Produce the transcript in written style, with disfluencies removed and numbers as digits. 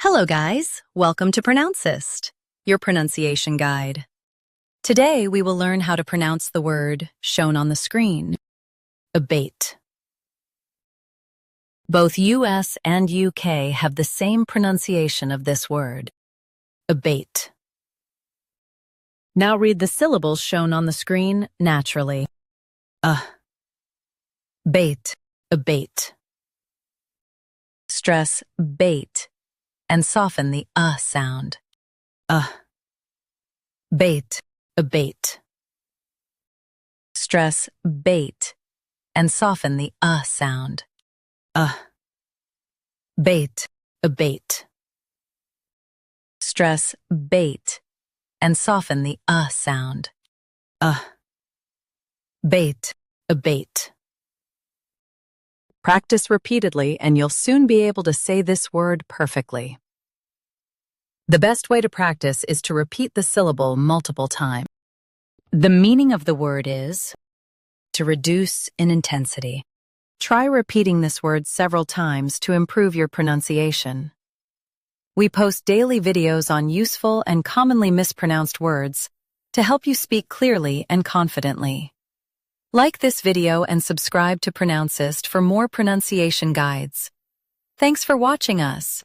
Hello guys, welcome to Pronouncist, your pronunciation guide. Today we will learn how to pronounce the word shown on the screen, ABATE. Both US and UK have the same pronunciation of this word, ABATE. Now read the syllables shown on the screen naturally. Bait, ABATE. Stress bait and soften the sound. Bait, ABATE. Stress bait and soften the sound. Bait, ABATE. Stress bait and soften the sound. Bait, ABATE. Practice repeatedly and you'll soon be able to say this word perfectly. The best way to practice is to repeat the syllable multiple times. The meaning of the word is to reduce in intensity. Try repeating this word several times to improve your pronunciation. We post daily videos on useful and commonly mispronounced words to help you speak clearly and confidently. Like this video and subscribe to Pronouncist for more pronunciation guides. Thanks for watching us.